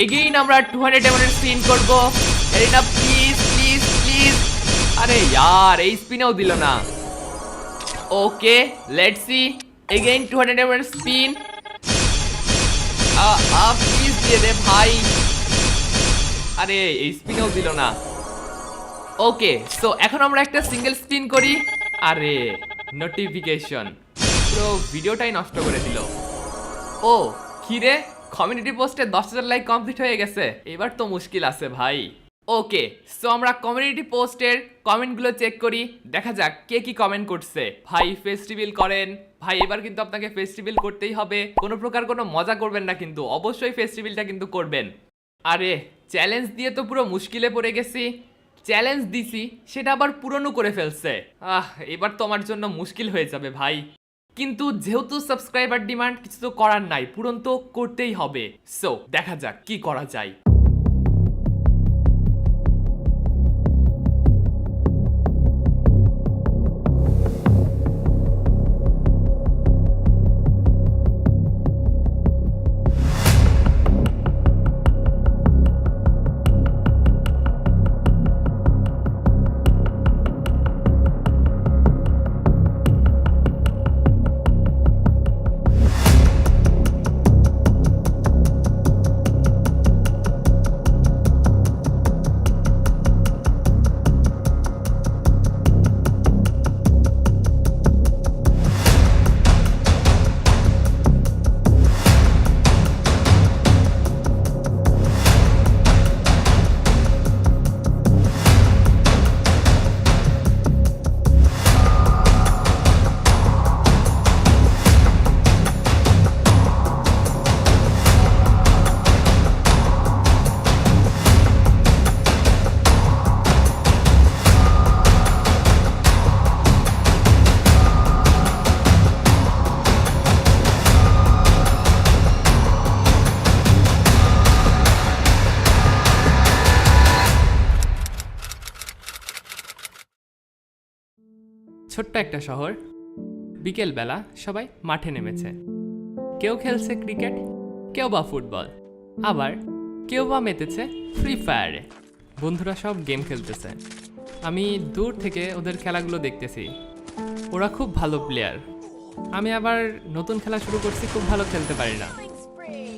Again আমরা 200 ডায়মন্ডের spin করব। এটা প্লিজ প্লিজ প্লিজ। আরে यार এই স্পিনও দিল না। ওকে লেটস সি এগেইন 200 ডায়মন্ডের স্পিন। প্লিজ দিয়ে দে ভাই। আরে এই স্পিনও দিল না। ওকে সো এখন আমরা একটা সিঙ্গেল স্পিন করি। আরে নোটিফিকেশন পুরো ভিডিওটাই নষ্ট করে দিল। ও কি রে, কমিউনিটি পোস্টে 10,000 লাইক কমপ্লিট হয়ে গেছে। এবার তো মুশকিল আছে ভাই। ওকে সো আমরা কমিউনিটি পোস্টের কমেন্টগুলো চেক করি, দেখা যাক কে কি কমেন্ট করছে। ভাই ফেস্টিভ্যাল করেন ভাই, এবার কিন্তু আপনাকে ফেস্টিভ্যাল করতেই হবে, কোনো প্রকার কোনো মজা করবেন না কিন্তু, অবশ্যই ফেস্টিভ্যালটা কিন্তু করবেন। আরে চ্যালেঞ্জ দিয়ে তো পুরো মুশকিলে পড়ে গেছি। চ্যালেঞ্জ দিছি সেটা আবার পূরণও করে ফেলছে। এবার তো আমার জন্য মুশকিল হয়ে যাবে ভাই। কিন্তু যেহেতু সাবস্ক্রাইবার ডিমান্ড, কিছু তো করার নাই, পূরণ তো করতেই হবে। সো দেখা যাক কি করা যায়। ছোট্ট একটা শহর, বিকেলবেলা সবাই মাঠে নেমেছে। কেউ খেলছে ক্রিকেট, কেউ বা ফুটবল, আবার কেউ বা মেতেছে ফ্রি ফায়ারে। বন্ধুরা সব গেম খেলতেছে। আমি দূর থেকে ওদের খেলাগুলো দেখতেছি। ওরা খুব ভালো প্লেয়ার। আমি আবার নতুন খেলা শুরু করছি, খুব ভালো খেলতে পারি না।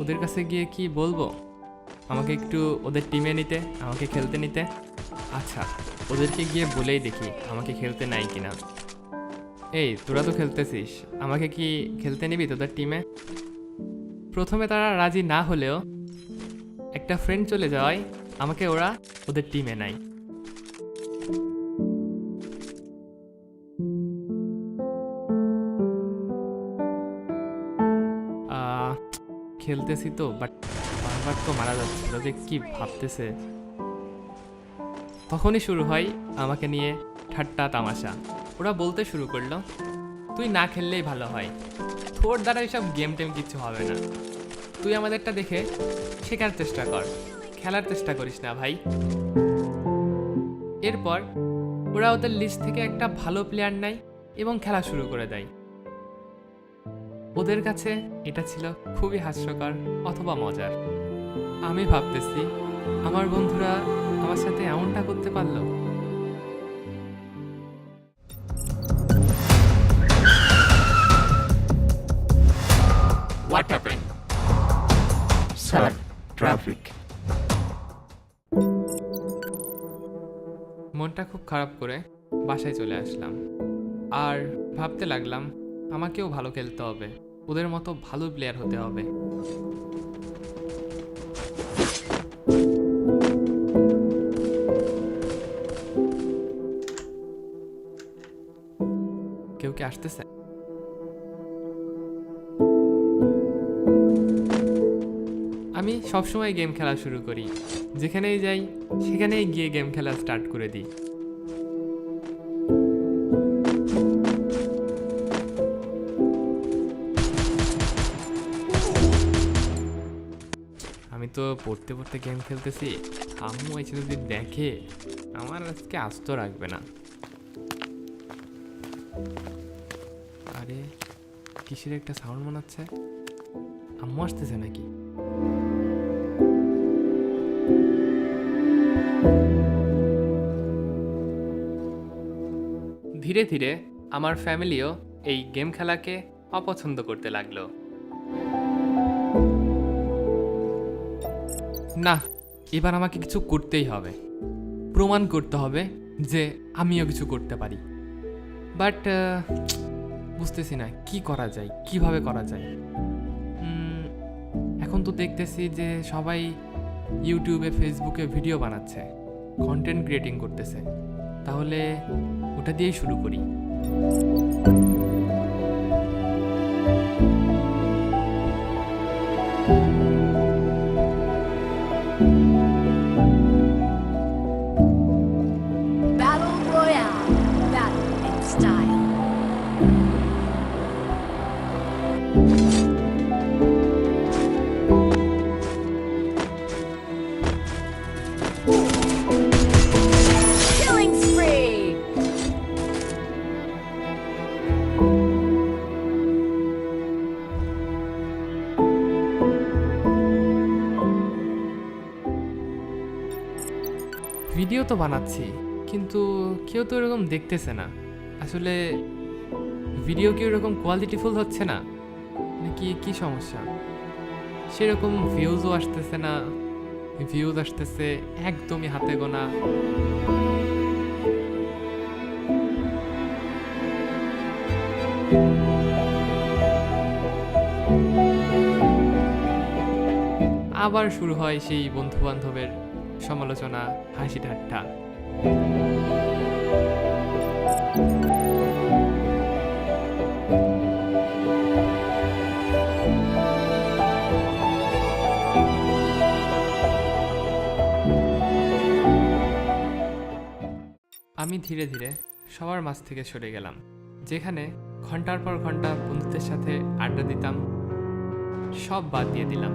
ওদের কাছে গিয়ে কি বলবো? আমাকে একটু ওদের টিমে নিতে, আমাকে খেলতে নিতে। আচ্ছা ওদেরকে গিয়ে বলেই দেখি আমাকে খেলতে নাই কিনা। এই তোরা তো খেলতেছিস, আমাকে কি খেলতে নিবি তোদের টিমে? প্রথমে তারা রাজি না হলেও একটা ফ্রেন্ড চলে যাওয়ায় আমাকে ওরা ওদের টিমে নাই। খেলতেছি তো, বাট বারবার তো মারা যাচ্ছে। ওরা যে কি ভাবতেছে। তখনই শুরু হয় আমাকে নিয়ে ঠাট্টা তামাশা। ওরা বলতে শুরু করলো, তুই না খেললেই ভালো হয়, তোর দ্বারা এইসব গেম টেম কিচ্ছু হবে না, তুই আমাদেরটা দেখে শেখার চেষ্টা কর, খেলার চেষ্টা করিস না ভাই। এরপর ওরা ওদের লিস্ট থেকে একটা ভালো প্লেয়ার নেয় এবং খেলা শুরু করে দেয়। ওদের কাছে এটা ছিল খুবই হাস্যকর অথবা মজার। আমি ভাবতেছি আমার বন্ধুরা আমার সাথে এমনটা করতে পারলো। What happened? Sir, traffic. মনটা খুব খারাপ করে বাসায় চলে আসলাম আর ভাবতে লাগলাম আমাকেও ভালো খেলতে হবে, ওদের মতো ভালো প্লেয়ার হতে হবে। কেউ কি আসতেছে? আমি সবসময় গেম খেলা শুরু করি, যেখানেই যাই সেখানেই গিয়ে গেম খেলা স্টার্ট করে দিই। আমি তো পড়তে পড়তে গেম খেলতেছি, আম্মু এসে যদি দেখে আমার আজকে আস্ত রাখবে না। আরে কিসের একটা সাউন্ড মনে হচ্ছে, আম্মু আসতেছে নাকি? ধীরে ধীরে আমার ফ্যামিলিও এই গেম খেলাকে অপছন্দ করতে লাগলো। না, এবার আমাকে কিছু করতেই হবে, প্রমাণ করতে হবে যে আমিও কিছু করতে পারি। বাট বুঝতেছি না কি করা যায়, কিভাবে করা যায়। এখন তো দেখতেছি যে সবাই ইউটিউবে ফেসবুকে ভিডিও বানাচ্ছে, কন্টেন্ট ক্রিয়েটিং করতেছে, তাহলে ওটা দিয়েই শুরু করি। Battle Royale. Battle in style. Killing spree. Video তো বানাচ্ছি, কিন্তু কেউ তো এরকম দেখতেছে না। আসলে ভিডিও কি এরকম কোয়ালিটিফুল হচ্ছে না, নাকি কি সমস্যা? সেরকম ভিউজও আসতেছে না, ভিউজ আসতেছে একদমই হাতে গোনা। আবার শুরু হয় সেই বন্ধু বান্ধবের সমালোচনা, হাসি ঠাট্টা। আমি ধীরে ধীরে সবার মাঝ থেকে সরে গেলাম। যেখানে ঘন্টার পর ঘন্টা বন্ধুদের সাথে আড্ডা দিতাম, সব বাদ দিয়ে দিলাম।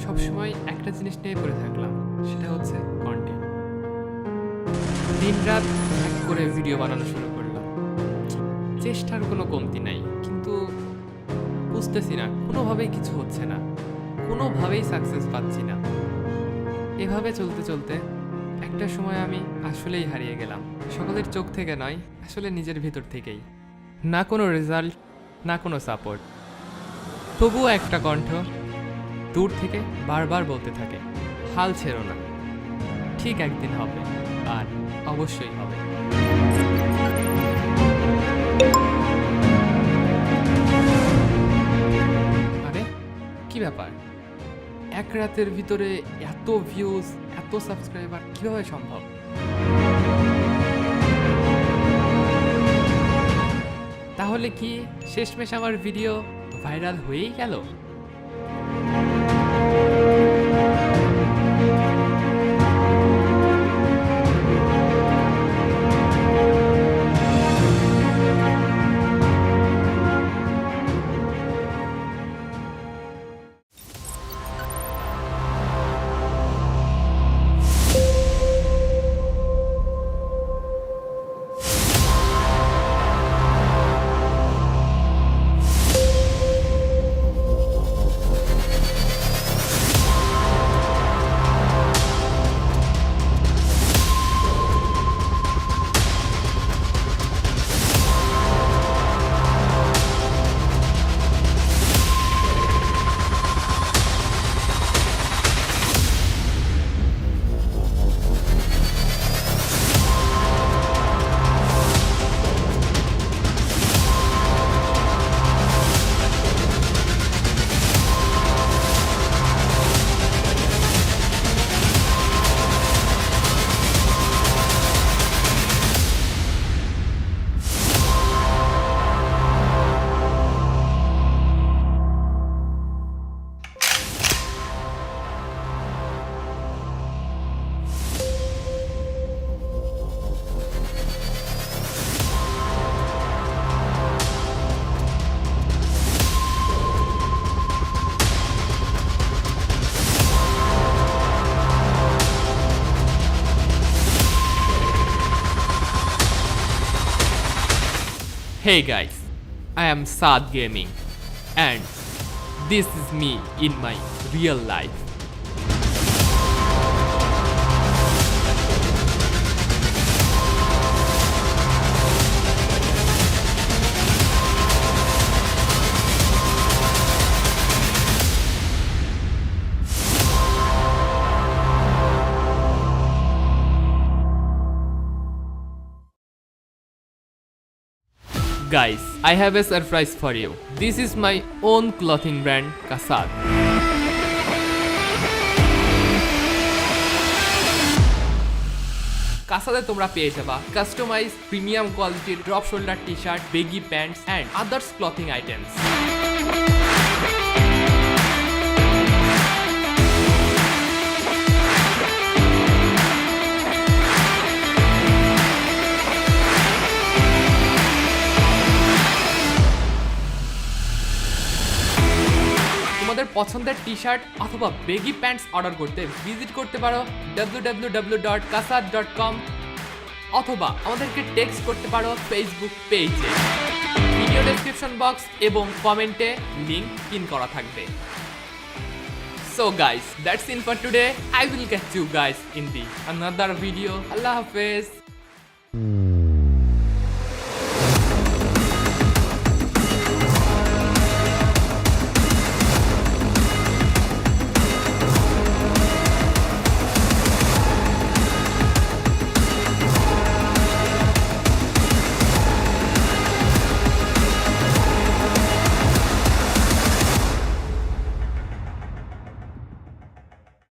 সবসময় একটা জিনিস নিয়ে পড়ে থাকলাম, সেটা হচ্ছে কন্টেন্ট। দিন রাত এক করে ভিডিও বানানো শুরু করলাম, চেষ্টার কোনো কমতি নাই, কিন্তু বুঝতেছি না, কোনোভাবেই কিছু হচ্ছে না, কোনোভাবেই সাকসেস পাচ্ছি না। এভাবে চলতে চলতে একটা সময় আমি আসলেই হারিয়ে গেলাম। সকলের চোখ থেকে নয়, আসলে নিজের ভিতর থেকেই। না কোনো রেজাল্ট, না কোনো সাপোর্ট, তবুও একটা কণ্ঠ দূর থেকে বারবার বলতে থাকে, হাল ছেড়ো না, ঠিক একদিন হবে, আর অবশ্যই হবে। আরে কি ব্যাপার, এক রাতের ভিতরে এত ভিউজ, এত সাবস্ক্রাইবার কিভাবে সম্ভব? তাহলে কি শেষমেশ আমার ভিডিও ভাইরাল হয়েই গেল? Hey guys, I am Saad Gaming and this is me in my real life. Guys, I have a surprise for you. This is my own clothing brand, Kasad. কাসাদে তোমরা পেয়ে যাবা কাস্টমাইজ প্রিমিয়াম কোয়ালিটির drop shoulder T shirt, baggy pants and others clothing items. তোমাদের পছন্দের T shirt অথবা baggy pants order করতে visit করতে পারো www.kasad.com অথবা আমাদেরকে টেক্সট করতে পারো ফেসবুক পেজে। ভিডিও ডেসক্রিপশন বক্স এবং কমেন্টে লিংক পিন করা থাকবে। So guys, that's it for today. I will catch you guys in the another video. Allah Hafiz.